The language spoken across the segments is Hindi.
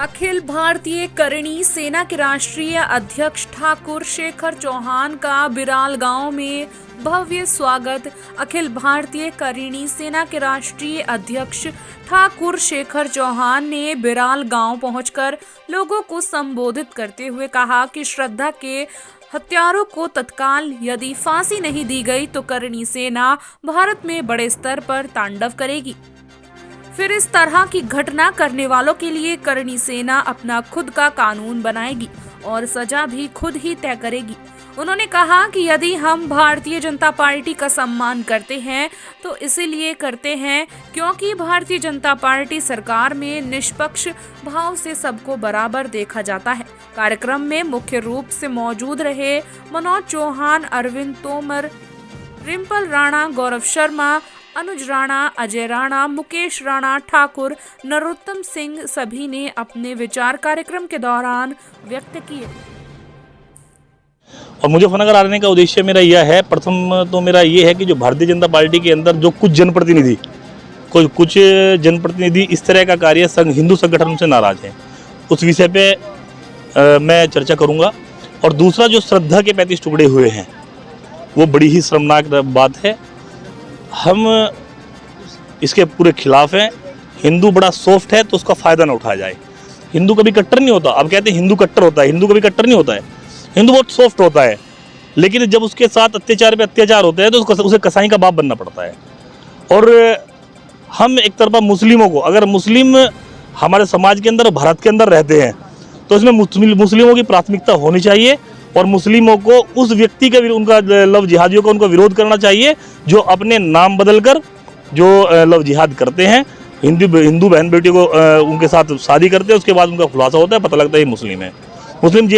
अखिल भारतीय करणी सेना के राष्ट्रीय अध्यक्ष ठाकुर शेखर चौहान का बिराल गांव में भव्य स्वागत। अखिल भारतीय करणी सेना के राष्ट्रीय अध्यक्ष ठाकुर शेखर चौहान ने बिराल गांव पहुंचकर लोगों को संबोधित करते हुए कहा कि श्रद्धा के हत्यारों को तत्काल यदि फांसी नहीं दी गई तो करणी सेना भारत में बड़े स्तर पर तांडव करेगी। फिर इस तरह की घटना करने वालों के लिए करणी सेना अपना खुद का कानून बनाएगी और सजा भी खुद ही तय करेगी। उन्होंने कहा कि यदि हम भारतीय जनता पार्टी का सम्मान करते हैं तो इसीलिए करते हैं क्योंकि भारतीय जनता पार्टी सरकार में निष्पक्ष भाव से सबको बराबर देखा जाता है। कार्यक्रम में मुख्य रूप से मौजूद रहे मनोज चौहान, अरविंद तोमर, रिंपल राणा, गौरव शर्मा, अनुज राणा, अजय राणा, मुकेश राणा, ठाकुर, नरोत्तम सिंह सभी ने अपने विचार कार्यक्रम के दौरान व्यक्त किए। और मुजफ्फरनगर आने का उद्देश्य मेरा यह है, प्रथम तो मेरा ये है कि जो भारतीय जनता पार्टी के अंदर जो कुछ जनप्रतिनिधि इस तरह का कार्य हिंदू संगठन से नाराज हैं, उस विषय पे मैं चर्चा करूंगा। और दूसरा, जो श्रद्धा के 35 टुकड़े हुए हैं वो बड़ी ही शर्मनाक बात है। हम इसके पूरे खिलाफ हैं। हिंदू बड़ा सॉफ्ट है तो उसका फायदा ना उठाया जाए। हिंदू कभी कट्टर नहीं होता। अब कहते हैं हिंदू कट्टर होता है, हिंदू कभी कट्टर नहीं होता है। हिंदू बहुत सॉफ्ट होता है, लेकिन जब उसके साथ अत्याचार पे अत्याचार होते हैं तो उसे कसाई का बाप बनना पड़ता है। और हम एक तरफा मुस्लिमों को, अगर मुस्लिम हमारे समाज के अंदर, भारत के अंदर रहते हैं तो इसमें मुस्लिमों की प्राथमिकता होनी चाहिए और मुस्लिमों को उस व्यक्ति का, उनका लव जिहादियों का उनको विरोध करना चाहिए जो अपने नाम बदलकर जो लव जिहाद करते हैं। हिंदू बहन बेटी को उनके साथ शादी करते हैं, उसके बाद उनका खुलासा होता है, पता लगता है ये मुस्लिम है। मुस्लिम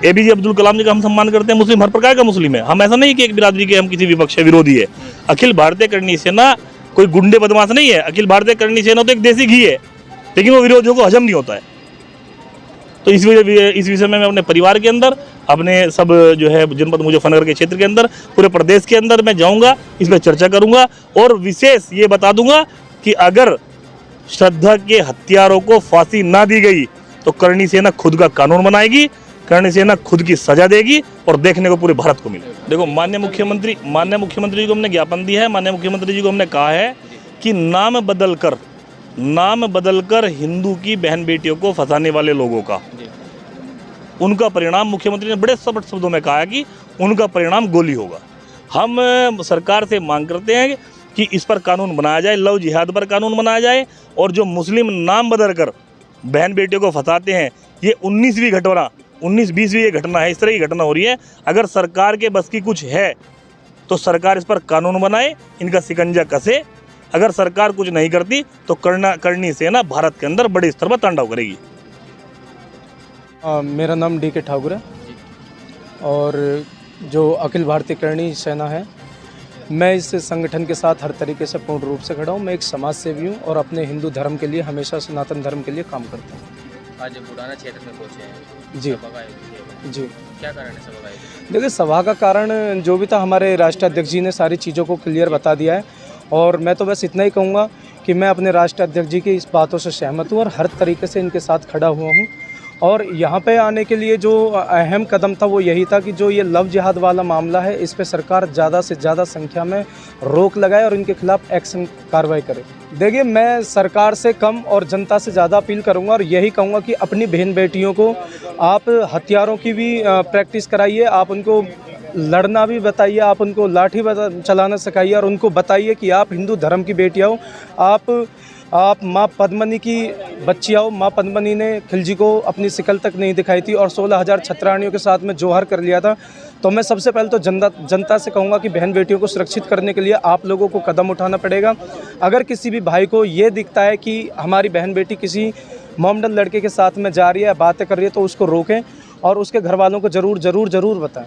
APJ अब्दुल कलाम जी का हम सम्मान करते हैं। मुस्लिम हर प्रकार का मुस्लिम है। हम ऐसा नहीं कि एक बिरादरी के हम किसी विपक्ष विरोधी है। अखिल भारतीय करणी सेना कोई गुंडे बदमाश नहीं है। अखिल भारतीय करणी सेना तो एक देसी घी है, लेकिन वो विरोधियों को हजम नहीं होता है। तो इस विषय में मैं अपने परिवार के अंदर, अपने सब जो है जनपद मुजफ्फरनगर के क्षेत्र के अंदर, पूरे प्रदेश के अंदर मैं जाऊंगा, इस पर चर्चा करूंगा और विशेष ये बता दूंगा कि अगर श्रद्धा के हत्यारों को फांसी ना दी गई तो करणी सेना खुद का कानून बनाएगी, करणी सेना खुद की सजा देगी और देखने को पूरे भारत को मिलेगा। देखो, माननीय मुख्यमंत्री जी को हमने ज्ञापन दिया है। माननीय मुख्यमंत्री जी को हमने कहा है कि नाम बदलकर हिंदू की बहन बेटियों को फंसाने वाले लोगों का, उनका परिणाम, मुख्यमंत्री ने बड़े स्पष्ट शब्दों में कहा है कि उनका परिणाम गोली होगा। हम सरकार से मांग करते हैं कि इस पर कानून बनाया जाए, लव जिहाद पर कानून बनाया जाए। और जो मुस्लिम नाम बदलकर बहन बेटियों को फंसाते हैं, ये 19-20वीं ये घटना है। इस तरह की घटना हो रही है। अगर सरकार के बस की कुछ है तो सरकार इस पर कानून बनाए, इनका शिकंजा कसे। अगर सरकार कुछ नहीं करती तो करणी सेना भारत के अंदर बड़े स्तर पर तांडव करेगी। मेरा नाम DK ठाकुर है और जो अखिल भारतीय करणी सेना है, मैं इस संगठन के साथ हर तरीके से पूर्ण रूप से खड़ा हूँ। मैं एक समाज सेवी हूँ और अपने हिंदू धर्म के लिए, हमेशा सनातन धर्म के लिए काम करता हूँ। आज बुढ़ाना क्षेत्र में पहुँचे हैं जी। क्या कारण है सभा का? देखिए, सभा का कारण जो भी था, हमारे राष्ट्रीय अध्यक्ष जी ने सारी चीज़ों को क्लियर बता दिया है और मैं तो बस इतना ही कहूँगा कि मैं अपने राष्ट्रीय अध्यक्ष जी की इस बातों से सहमत हूँ और हर तरीके से इनके साथ खड़ा हुआ हूँ। और यहाँ पे आने के लिए जो अहम कदम था वो यही था कि जो ये लव जिहाद वाला मामला है, इस पे सरकार ज़्यादा से ज़्यादा संख्या में रोक लगाए और इनके खिलाफ एक्शन कार्रवाई करे। देखिए, मैं सरकार से कम और जनता से ज़्यादा अपील करूँगा और यही कहूँगा कि अपनी बहन बेटियों को आप हथियारों की भी प्रैक्टिस कराइए, आप उनको लड़ना भी बताइए, आप उनको लाठी चलाना सिखाइए और उनको बताइए कि आप हिंदू धर्म की बेटियाँ हो। आप माँ पद्मनी की बच्चियाँ हो। माँ पद्मनी ने खिलजी को अपनी शिकल तक नहीं दिखाई थी और 16,000 छत्राणियों के साथ में जोहर कर लिया था। तो मैं सबसे पहले तो जनता से कहूँगा कि बहन बेटियों को सुरक्षित करने के लिए आप लोगों को कदम उठाना पड़ेगा। अगर किसी भी भाई को ये दिखता है कि हमारी बहन बेटी किसी मोमडन लड़के के साथ में जा रही है, बातें कर रही है, तो उसको रोकें और उसके घर वालों को ज़रूर बताएं।